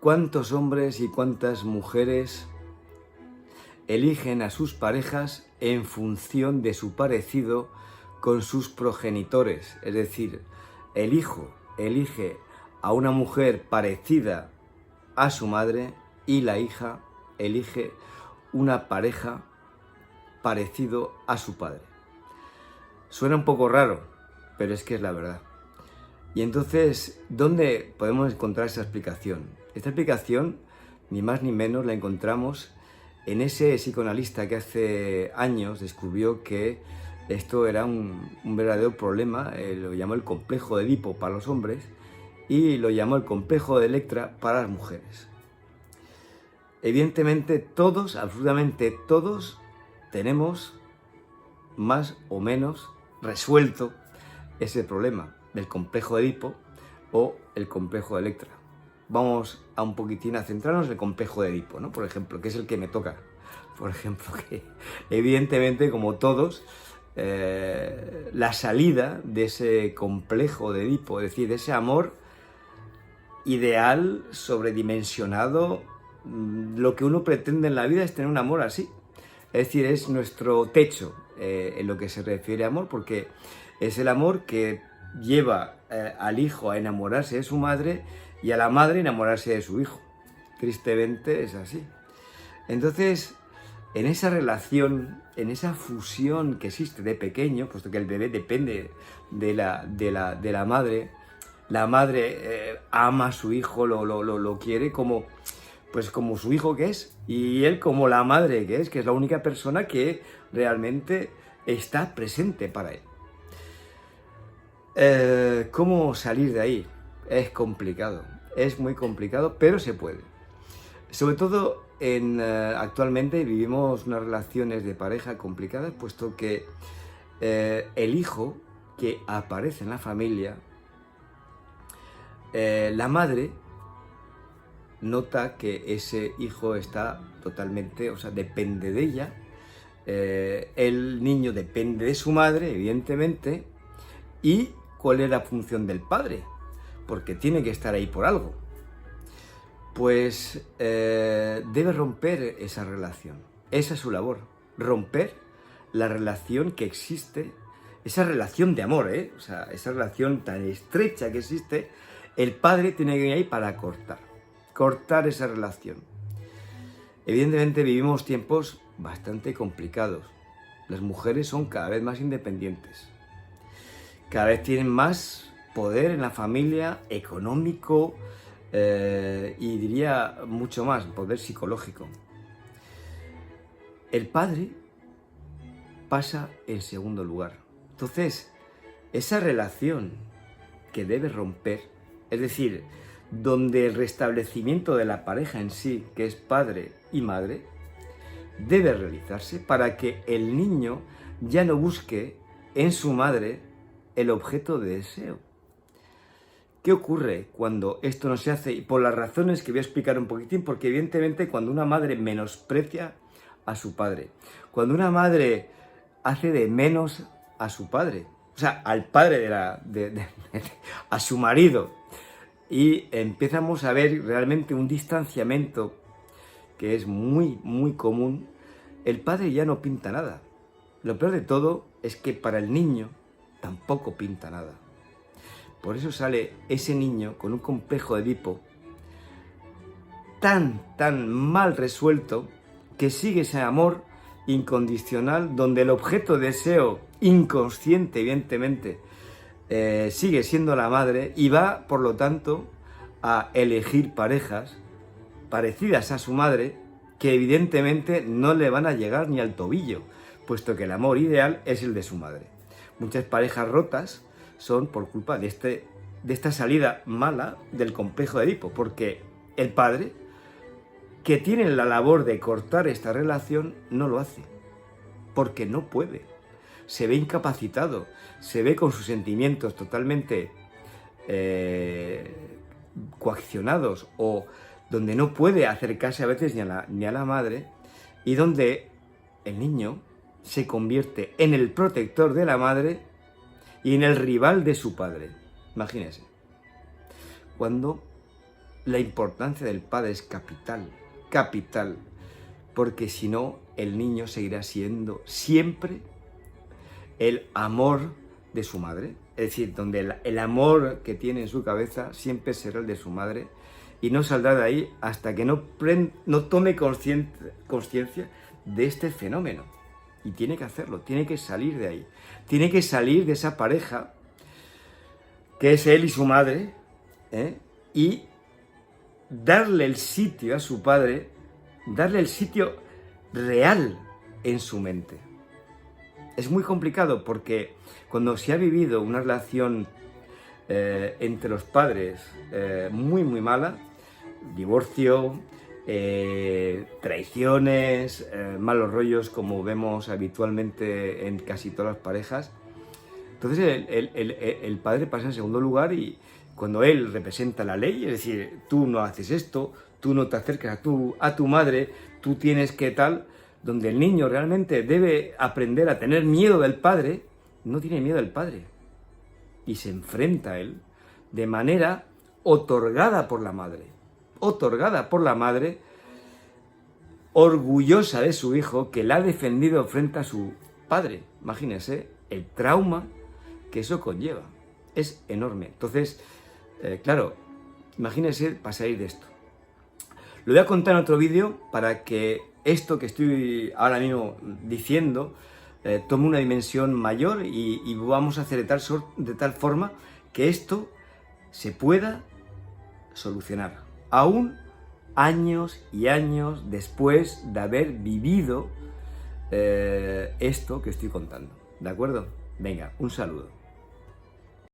¿Cuántos hombres y cuántas mujeres eligen a sus parejas en función de su parecido con sus progenitores? Es decir, el hijo elige a una mujer parecida a su madre y la hija elige una pareja parecido a su padre. Suena un poco raro, pero es que es la verdad. Y entonces, ¿dónde podemos encontrar esa explicación? Esta explicación, ni más ni menos, la encontramos en ese psicoanalista que hace años descubrió que esto era un verdadero problema, lo llamó el complejo de Edipo para los hombres y lo llamó el complejo de Electra para las mujeres. Evidentemente todos, absolutamente todos, tenemos más o menos resuelto ese problema del complejo de Edipo o el complejo de Electra. Vamos a un poquitín a centrarnos en el complejo de Edipo, ¿no? Por ejemplo, que es el que me toca. Por ejemplo, que evidentemente, como todos, la salida de ese complejo de Edipo, es decir, de ese amor ideal, sobredimensionado, lo que uno pretende en la vida es tener un amor así. Es decir, es nuestro techo en lo que se refiere a amor, porque es el amor que lleva al hijo a enamorarse de su madre y a la madre a enamorarse de su hijo. Tristemente es así. Entonces, en esa relación, en esa fusión que existe de pequeño, puesto que el bebé depende de la madre, la madre ama a su hijo, lo quiere como su hijo que es, y él como la madre que es la única persona que realmente está presente para él. ¿Cómo salir de ahí? Es complicado, es muy complicado, pero se puede. Sobre todo actualmente vivimos unas relaciones de pareja complicadas, puesto que el hijo que aparece en la familia, la madre nota que ese hijo está totalmente, depende de ella, el niño depende de su madre, evidentemente, y ¿cuál es la función del padre? Porque tiene que estar ahí por algo. Pues debe romper esa relación. Esa es su labor, romper la relación que existe, esa relación de amor, esa relación tan estrecha que existe. El padre tiene que ir ahí para cortar esa relación. Evidentemente vivimos tiempos bastante complicados. Las mujeres son cada vez más independientes. Cada vez tienen más poder en la familia, económico, y diría mucho más, poder psicológico. El padre pasa en segundo lugar. Entonces, esa relación que debe romper, es decir, donde el restablecimiento de la pareja en sí, que es padre y madre, debe realizarse para que el niño ya no busque en su madre el objeto de deseo. ¿Qué ocurre cuando esto no se hace? Y por las razones que voy a explicar un poquitín, porque evidentemente cuando una madre menosprecia a su padre, cuando una madre hace de menos a su padre, al padre a su marido, y empezamos a ver realmente un distanciamiento que es muy, muy común, el padre ya no pinta nada. Lo peor de todo es que para el niño tampoco pinta nada. Por eso sale ese niño con un complejo de Edipo tan mal resuelto que sigue ese amor incondicional donde el objeto de deseo inconsciente, evidentemente, sigue siendo la madre y va, por lo tanto, a elegir parejas parecidas a su madre que evidentemente no le van a llegar ni al tobillo, puesto que el amor ideal es el de su madre. Muchas parejas rotas son por culpa de esta salida mala del complejo de Edipo, porque el padre, que tiene la labor de cortar esta relación, no lo hace, porque no puede. Se ve incapacitado, se ve con sus sentimientos totalmente coaccionados, o donde no puede acercarse a veces ni a la madre, y donde el niño se convierte en el protector de la madre y en el rival de su padre. Imagínense. Cuando la importancia del padre es capital, capital, porque si no, el niño seguirá siendo siempre el amor de su madre, es decir, donde el amor que tiene en su cabeza siempre será el de su madre y no saldrá de ahí hasta que no tome conciencia de este fenómeno. Y tiene que hacerlo, tiene que salir de ahí, tiene que salir de esa pareja que es él y su madre, y darle el sitio a su padre, darle el sitio real en su mente. Es muy complicado porque cuando se ha vivido una relación entre los padres muy mala, divorcio, traiciones, malos rollos como vemos habitualmente en casi todas las parejas, entonces el padre pasa en segundo lugar y cuando él representa la ley, es decir, tú no haces esto, tú no te acercas a tu madre, tú tienes que tal, donde el niño realmente debe aprender a tener miedo del padre, no tiene miedo del padre y se enfrenta a él de manera otorgada por la madre, orgullosa de su hijo que la ha defendido frente a su padre. Imagínense el trauma que eso conlleva, es enorme. Entonces, claro, imagínense para salir de esto. Lo voy a contar en otro vídeo para que esto que estoy ahora mismo diciendo tome una dimensión mayor y vamos a hacer de tal forma que esto se pueda solucionar, aún años y años después de haber vivido esto que estoy contando. ¿De acuerdo? Venga, un saludo.